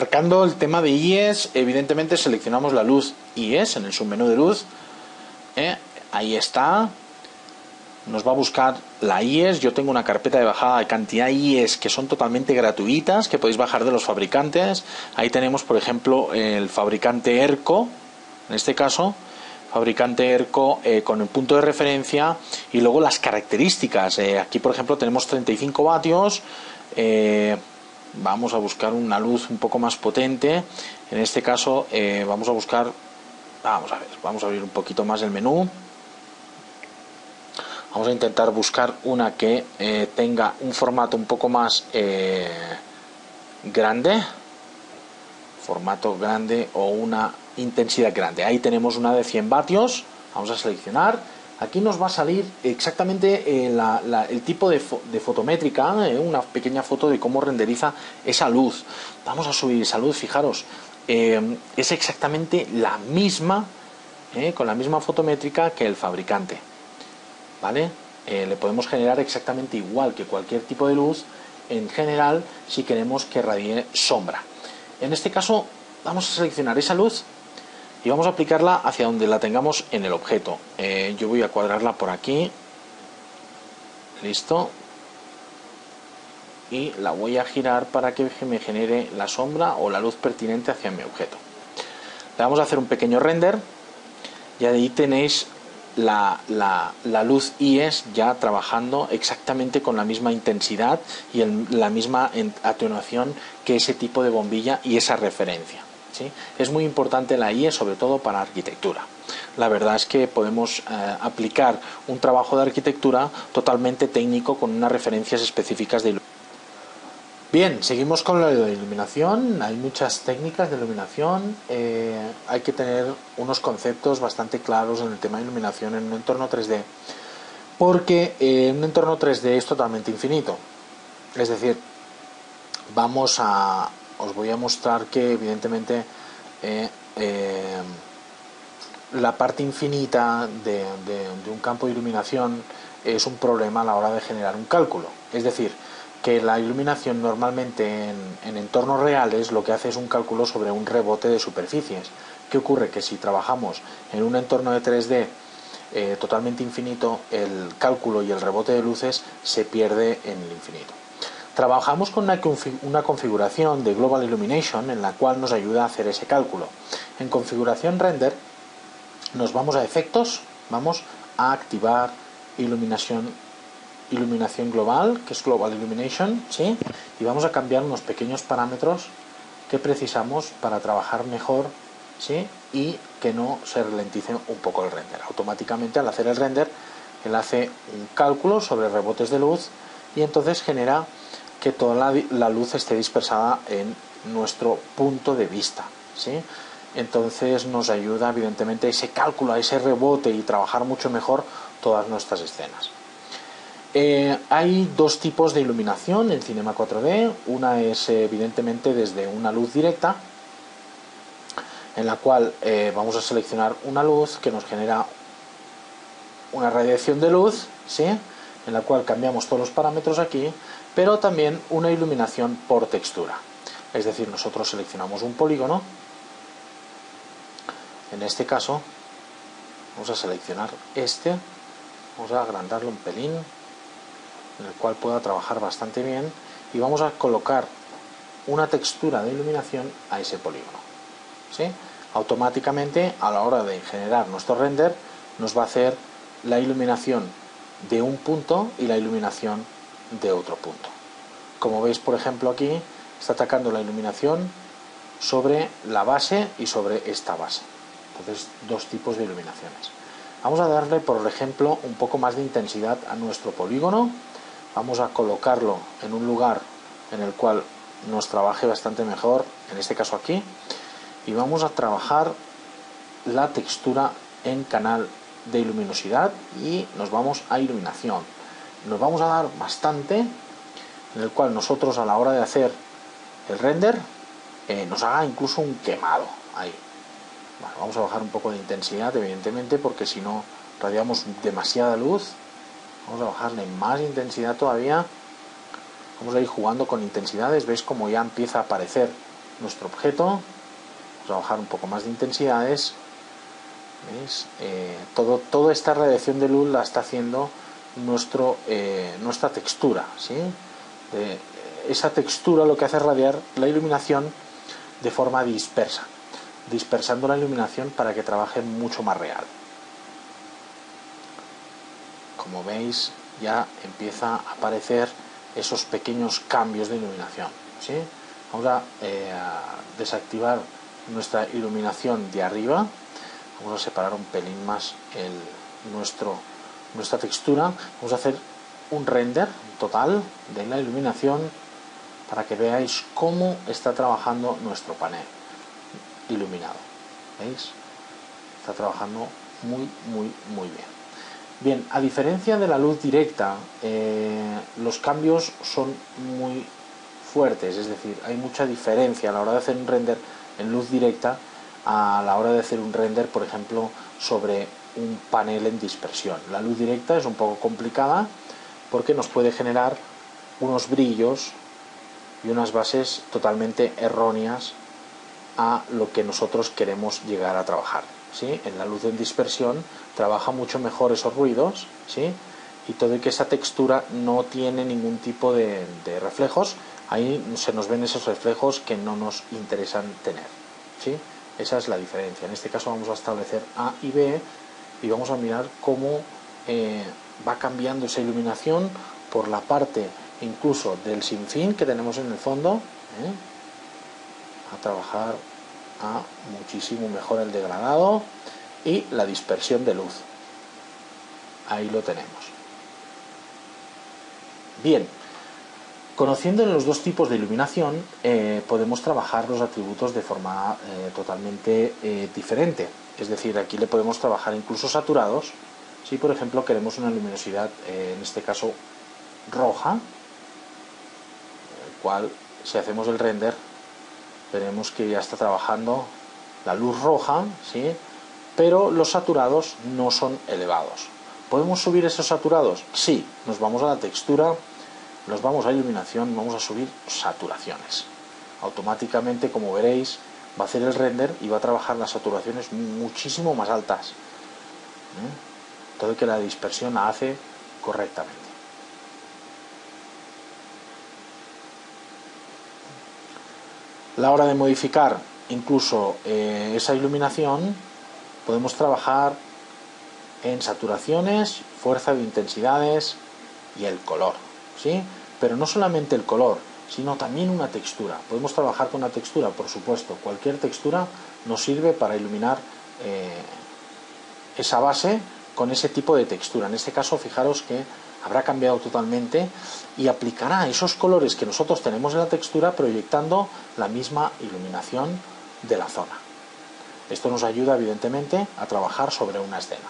marcando el tema de IES, evidentemente seleccionamos la luz IES en el submenú de luz. Ahí está. Nos va a buscar la IES. Yo tengo una carpeta de bajada de cantidad IES que son totalmente gratuitas, que podéis bajar de los fabricantes. Ahí tenemos, por ejemplo, el fabricante ERCO, en este caso, fabricante ERCO con el punto de referencia y luego las características. Aquí, por ejemplo, tenemos 35 vatios. Vamos a buscar una luz un poco más potente. En este caso, vamos a buscar. Vamos a abrir un poquito más el menú. Vamos a intentar buscar una que tenga un formato un poco más grande, formato grande o una intensidad grande. Ahí tenemos una de 100 vatios. Vamos a seleccionar. Aquí nos va a salir exactamente el tipo de fotométrica, una pequeña foto de cómo renderiza esa luz. Vamos a subir esa luz, fijaros, es exactamente la misma, con la misma fotométrica que el fabricante. ¿Vale? Le podemos generar exactamente igual que cualquier tipo de luz en general si queremos que radie sombra. En este caso vamos a seleccionar esa luz y vamos a aplicarla hacia donde la tengamos en el objeto. Yo voy a cuadrarla por aquí, listo, y la voy a girar para que me genere la sombra o la luz pertinente hacia mi objeto. Le vamos a hacer un pequeño render y ahí tenéis la luz IES ya trabajando exactamente con la misma intensidad y la misma atenuación que ese tipo de bombilla y esa referencia, ¿sí? Es muy importante la IES, sobre todo para arquitectura. La verdad es que podemos aplicar un trabajo de arquitectura totalmente técnico con unas referencias específicas de iluminación. Bien, seguimos con la iluminación. Hay muchas técnicas de iluminación. Hay que tener unos conceptos bastante claros en el tema de iluminación en un entorno 3D, porque un entorno 3D es totalmente infinito. Es decir, os voy a mostrar que evidentemente la parte infinita de un campo de iluminación es un problema a la hora de generar un cálculo. Es decir, que la iluminación normalmente en entornos reales lo que hace es un cálculo sobre un rebote de superficies. ¿Qué ocurre? Que si trabajamos en un entorno de 3D totalmente infinito, el cálculo y el rebote de luces se pierde en el infinito. Trabajamos con una configuración de Global Illumination en la cual nos ayuda a hacer ese cálculo. En configuración render nos vamos a efectos, vamos a activar iluminación global, que es Global Illumination, ¿sí? Y vamos a cambiar unos pequeños parámetros que precisamos para trabajar mejor, ¿sí? Y que no se ralentice un poco el render. Automáticamente al hacer el render, él hace un cálculo sobre rebotes de luz y entonces genera que toda la luz esté dispersada en nuestro punto de vista, ¿sí? Entonces nos ayuda evidentemente a ese cálculo, a ese rebote y trabajar mucho mejor todas nuestras escenas. Hay dos tipos de iluminación en Cinema 4D. Una es evidentemente desde una luz directa, en la cual vamos a seleccionar una luz que nos genera una radiación de luz, ¿sí? En la cual cambiamos todos los parámetros aquí, pero también una iluminación por textura. Es decir, nosotros seleccionamos un polígono. En este caso vamos a seleccionar vamos a agrandarlo un pelín, en el cual pueda trabajar bastante bien, y vamos a colocar una textura de iluminación a ese polígono, ¿sí? Automáticamente a la hora de generar nuestro render nos va a hacer la iluminación de un punto y la iluminación de otro punto. Como veis, por ejemplo, aquí está atacando la iluminación sobre la base y sobre esta base. Entonces, dos tipos de iluminaciones. Vamos a darle, por ejemplo, un poco más de intensidad a nuestro polígono. Vamos a colocarlo en un lugar en el cual nos trabaje bastante mejor, en este caso aquí, y vamos a trabajar la textura en canal de luminosidad y nos vamos a iluminación. Nos vamos a dar bastante, en el cual nosotros a la hora de hacer el render nos haga incluso un quemado ahí. Bueno, vamos a bajar un poco de intensidad, evidentemente, porque si no radiamos demasiada luz. Vamos a bajarle más intensidad todavía. Vamos a ir jugando con intensidades. Veis como ya empieza a aparecer nuestro objeto, vamos a bajar un poco más de intensidades. ¿Veis? Toda esta radiación de luz la está haciendo nuestra textura, ¿sí? Esa textura lo que hace es radiar la iluminación de forma dispersa, dispersando la iluminación para que trabaje mucho más real. Como veis, ya empieza a aparecer esos pequeños cambios de iluminación, ¿sí? Vamos a desactivar nuestra iluminación de arriba. Vamos a separar un pelín más nuestra textura. Vamos a hacer un render total de la iluminación para que veáis cómo está trabajando nuestro panel iluminado. ¿Veis? Está trabajando muy bien. Bien, a diferencia de la luz directa, los cambios son muy fuertes, es decir, hay mucha diferencia a la hora de hacer un render en luz directa a la hora de hacer un render, por ejemplo, sobre un panel en dispersión. La luz directa es un poco complicada porque nos puede generar unos brillos y unas bases totalmente erróneas a lo que nosotros queremos llegar a trabajar, ¿sí? En la luz en dispersión trabaja mucho mejor esos ruidos, ¿sí? Y todo y que esa textura no tiene ningún tipo de reflejos, ahí se nos ven esos reflejos que no nos interesan tener, ¿sí? Esa es la diferencia. En este caso vamos a establecer A y B y vamos a mirar cómo va cambiando esa iluminación por la parte incluso del sinfín que tenemos en el fondo, a trabajar a muchísimo mejor el degradado y la dispersión de luz. Ahí lo tenemos. Bien, conociendo los dos tipos de iluminación podemos trabajar los atributos de forma totalmente diferente. Es decir, aquí le podemos trabajar incluso saturados. Si por ejemplo queremos una luminosidad, en este caso roja, el cual si hacemos el render veremos que ya está trabajando la luz roja, ¿sí? Pero los saturados no son elevados. ¿Podemos subir esos saturados? Sí, nos vamos a la textura, nos vamos a iluminación, vamos a subir saturaciones. Automáticamente, como veréis, va a hacer el render y va a trabajar las saturaciones muchísimo más altas. Todo que la dispersión la hace correctamente. La hora de modificar incluso esa iluminación, podemos trabajar en saturaciones, fuerza de intensidades y el color, ¿sí? Pero no solamente el color, sino también una textura. Podemos trabajar con una textura, por supuesto. Cualquier textura nos sirve para iluminar esa base con ese tipo de textura. En este caso, fijaros que habrá cambiado totalmente y aplicará esos colores que nosotros tenemos en la textura proyectando la misma iluminación de la zona. Esto nos ayuda evidentemente a trabajar sobre una escena.